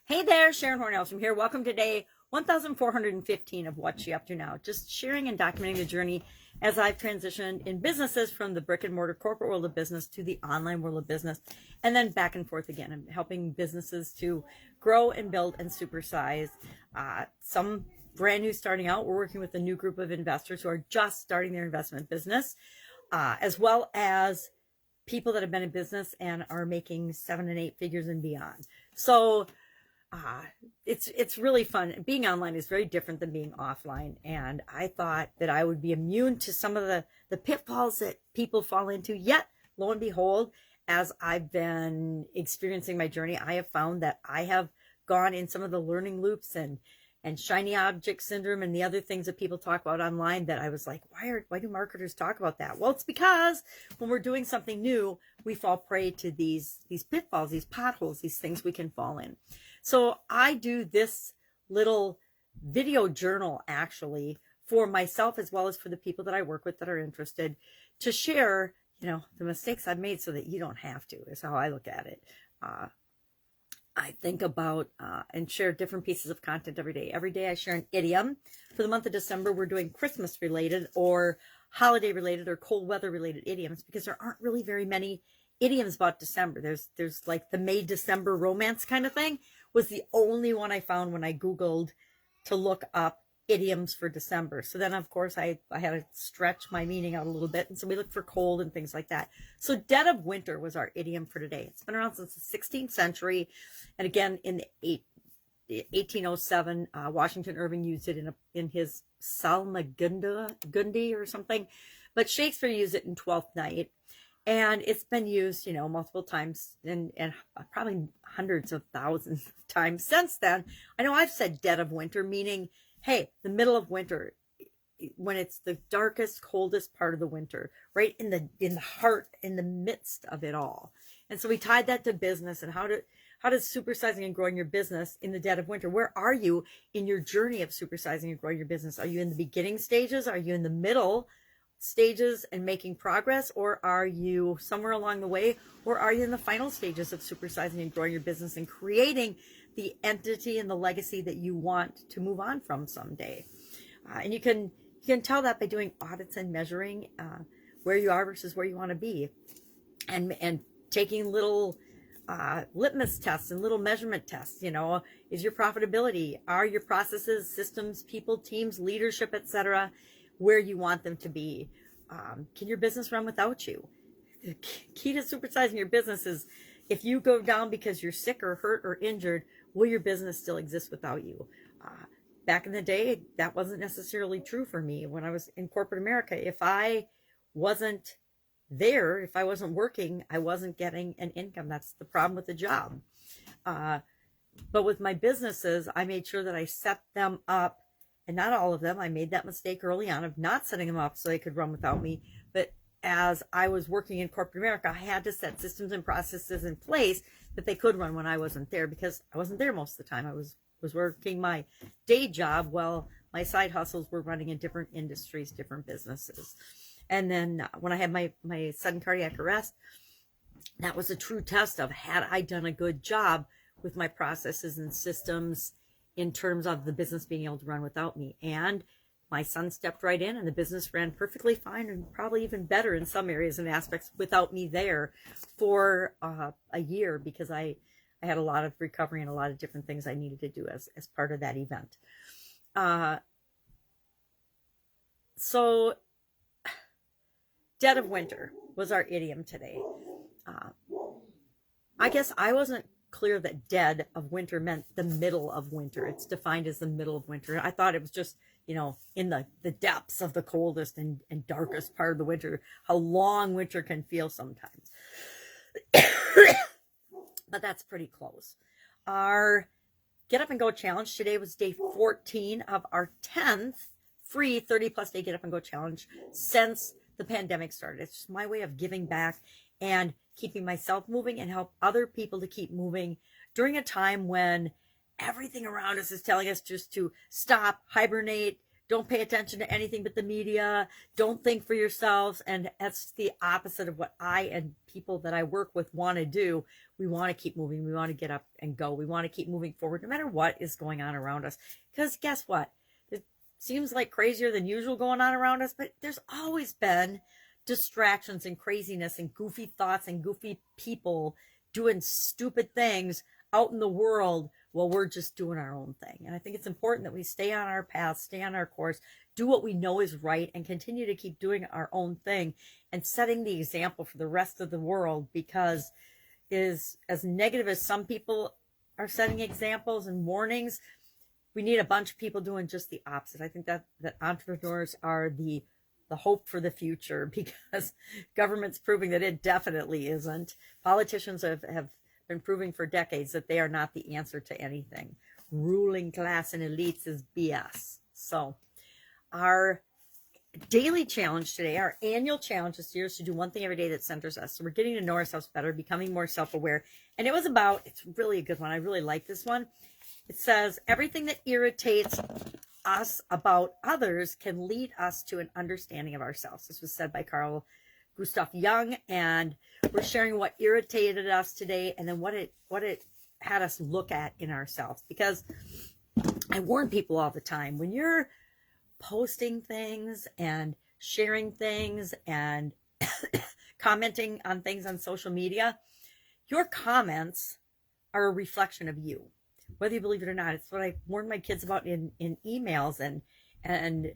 Hey there, Sharon Horne-Ellstrom here. Welcome to day 1415 of What's She Up To Now. Just sharing and documenting the journey as I've transitioned in businesses from the brick and mortar corporate world of business to the online world of business, and then back and forth again, and helping businesses to grow and build and supersize. Some brand new starting out. We're working with a new group of investors who are just starting their investment business, as well as people that have been in business and are making 7 and 8 figures and beyond. So it's really fun. Being online is very different than being offline, and I thought that I would be immune to some of the pitfalls that people fall into. Yet, lo and behold, as I've been experiencing my journey, I have found that I have gone in some of the learning loops and shiny object syndrome and the other things that people talk about online that I was like, why do marketers talk about that? Well, it's because when we're doing something new, we fall prey to these pitfalls, these potholes, these things we can fall in. So I do this little video journal actually for myself as well as for the people that I work with that are interested to share, the mistakes I've made so that you don't have to, is how I look at it. I think about and share different pieces of content every day. Every day I share an idiom. For the month of December, we're doing Christmas related or holiday related or cold weather related idioms because there aren't really very many idioms about December. There's like the May-December romance kind of thing was the only one I found when I Googled to look up idioms for December. So then, of course, I had to stretch my meaning out a little bit. And so we looked for cold and things like that. So dead of winter was our idiom for today. It's been around since the 16th century. And again, in the 1807, Washington Irving used it in his Salmagundi or something. But Shakespeare used it in Twelfth Night. And it's been used, multiple times and probably hundreds of thousands of times since then. I know I've said dead of winter, meaning, hey, the middle of winter, when it's the darkest, coldest part of the winter, right in the heart, in the midst of it all. And so we tied that to business and how does supersizing and growing your business in the dead of winter? Where are you in your journey of supersizing and growing your business? Are you in the beginning stages? Are you in the middle stages and making progress, or are you somewhere along the way, or are you in the final stages of supersizing and growing your business and creating the entity and the legacy that you want to move on from someday? And you can tell that by doing audits and measuring where you are versus where you want to be, and taking little litmus tests and little measurement tests. Is your profitability, are your processes, systems, people, teams, leadership, etc., where you want them to be? Can your business run without you? The key to supersizing your business is if you go down because you're sick or hurt or injured, will your business still exist without you? Back in the day, that wasn't necessarily true for me. When I was in corporate America, if I wasn't there, if I wasn't working, I wasn't getting an income. That's the problem with the job. But with my businesses, I made sure that I set them up. And not all of them. I made that mistake early on of not setting them up so they could run without me. But as I was working in corporate America, I had to set systems and processes in place that they could run when I wasn't there, because I wasn't there most of the time. I was working my day job while my side hustles were running in different industries, different businesses. And then when I had my sudden cardiac arrest, that was a true test of, had I done a good job with my processes and systems in terms of the business being able to run without me. And my son stepped right in, and the business ran perfectly fine, and probably even better in some areas and aspects without me there for a year, because I had a lot of recovery and a lot of different things I needed to do as part of that event. So dead of winter was our idiom today. I guess I wasn't clear that dead of winter meant the middle of winter. It's defined as the middle of winter. I thought it was just, in the depths of the coldest and darkest part of the winter, how long winter can feel sometimes. But that's pretty close. Our Get Up and Go challenge today was day 14 of our 10th free 30+ day Get Up and Go challenge since the pandemic started. It's just my way of giving back and keeping myself moving and help other people to keep moving during a time when everything around us is telling us just to stop, hibernate, don't pay attention to anything but the media, don't think for yourselves. And that's the opposite of what I and people that I work with want to do. We want to keep moving. We want to get up and go. We want to keep moving forward no matter what is going on around us. Because guess what? It seems like crazier than usual going on around us, but there's always been distractions and craziness and goofy thoughts and goofy people doing stupid things out in the world while we're just doing our own thing. And I think it's important that we stay on our path, stay on our course, do what we know is right, and continue to keep doing our own thing and setting the example for the rest of the world. Because is as negative as some people are setting examples and warnings, we need a bunch of people doing just the opposite. I think that entrepreneurs are the hope for the future, because government's proving that it definitely isn't. Politicians have been proving for decades that they are not the answer to anything. Ruling class and elites is BS. So our daily challenge today, our annual challenge this year, is to do one thing every day that centers us. So we're getting to know ourselves better, becoming more self-aware. And it was about, it's really a good one. I really like this one. It says, everything that irritates us about others can lead us to an understanding of ourselves. This was said by Carl Gustav Jung, and we're sharing what irritated us today and then what it had us look at in ourselves. Because I warn people all the time, when you're posting things and sharing things and commenting on things on social media, your comments are a reflection of you, whether you believe it or not. It's what I warn my kids about in emails and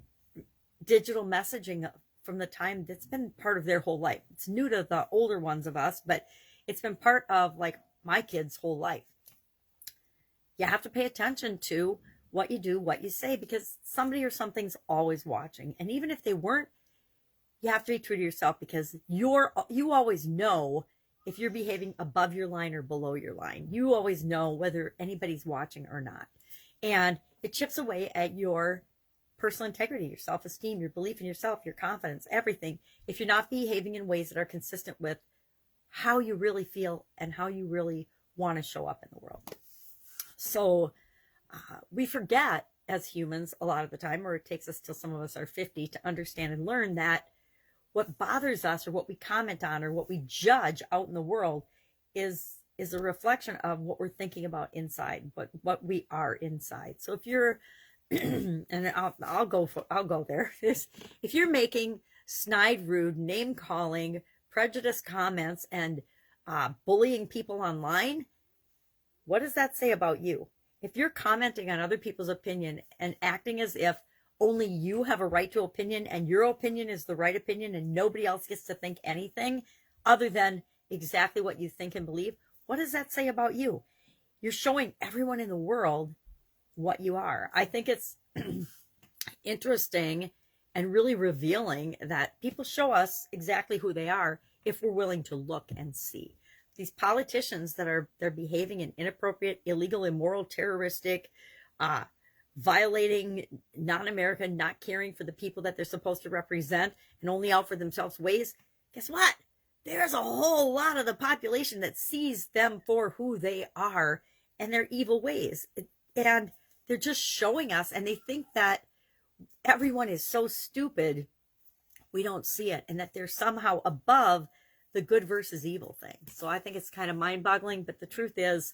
digital messaging from the time that's been part of their whole life. It's new to the older ones of us, but it's been part of like my kids' whole life. You have to pay attention to what you do, what you say, because somebody or something's always watching. And even if they weren't, you have to be true to yourself, because you always know if you're behaving above your line or below your line. You always know whether anybody's watching or not. And it chips away at your personal integrity, your self-esteem, your belief in yourself, your confidence, everything, if you're not behaving in ways that are consistent with how you really feel and how you really want to show up in the world. So we forget as humans a lot of the time, or it takes us till some of us are 50 to understand and learn that what bothers us or what we comment on or what we judge out in the world is a reflection of what we're thinking about inside, what we are inside. So if you're and I'll go there. If you're making snide, rude, name-calling, prejudiced comments and bullying people online, what does that say about you? If you're commenting on other people's opinion and acting as if only you have a right to opinion and your opinion is the right opinion and nobody else gets to think anything other than exactly what you think and believe, what does that say about you? You're showing everyone in the world what you are. I think it's interesting and really revealing that people show us exactly who they are if we're willing to look and see. These politicians they're behaving in inappropriate, illegal, immoral, terroristic, violating non-American, not caring for the people that they're supposed to represent and only out for themselves ways. Guess what? There's a whole lot of the population that sees them for who they are and their evil ways. And they're just showing us, and they think that everyone is so stupid we don't see it, and that they're somehow above the good versus evil thing. So I think it's kind of mind-boggling, but the truth is,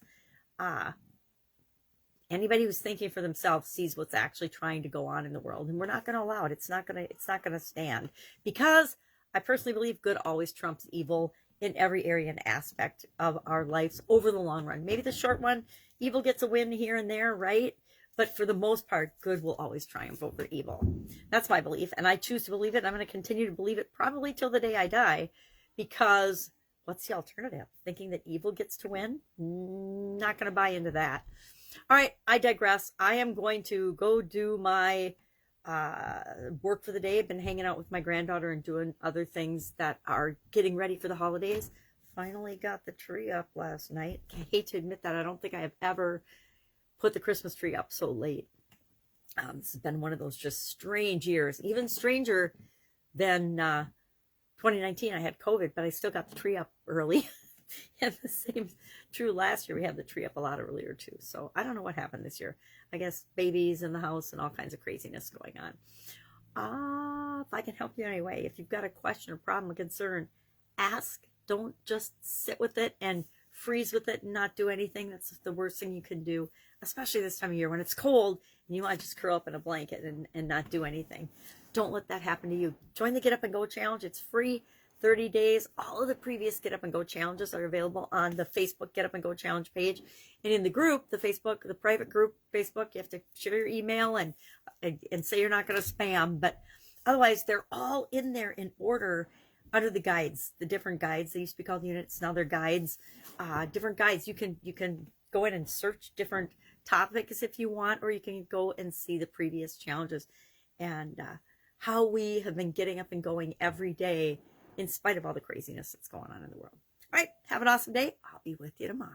anybody who's thinking for themselves sees what's actually trying to go on in the world, and we're not going to allow it. It's not going to stand, because I personally believe good always trumps evil in every area and aspect of our lives over the long run. Maybe the short one, evil gets a win here and there, right? But for the most part, good will always triumph over evil. That's my belief, and I choose to believe it. I'm going to continue to believe it probably till the day I die, because what's the alternative? Thinking that evil gets to win? Not going to buy into that. All right, I digress. I am going to go do my work for the day. I've been hanging out with my granddaughter and doing other things that are getting ready for the holidays. Finally got the tree up last night. I hate to admit that. I don't think I have ever put the Christmas tree up so late. This has been one of those just strange years. Even stranger than 2019. I had COVID, but I still got the tree up early. And the same true last year. We had the tree up a lot earlier too. So I don't know what happened this year. I guess babies in the house and all kinds of craziness going on. If I can help you anyway, if you've got a question or problem or concern, ask. Don't just sit with it and freeze with it and not do anything. That's the worst thing you can do, especially this time of year when it's cold and you want to just curl up in a blanket and not do anything. Don't let that happen to you. Join the Get Up and Go Challenge. It's free, 30 days. All of the previous Get Up and Go challenges are available on the Facebook Get Up and Go Challenge page. And in the group, the Facebook, the private group, Facebook, you have to share your email and say you're not going to spam. But otherwise, they're all in there in order under the guides, the different guides. They used to be called units. Now they're guides. Different guides. You can go in and search different topics if you want, or you can go and see the previous challenges and how we have been getting up and going every day in spite of all the craziness that's going on in the world. All right. Have an awesome day. I'll be with you tomorrow.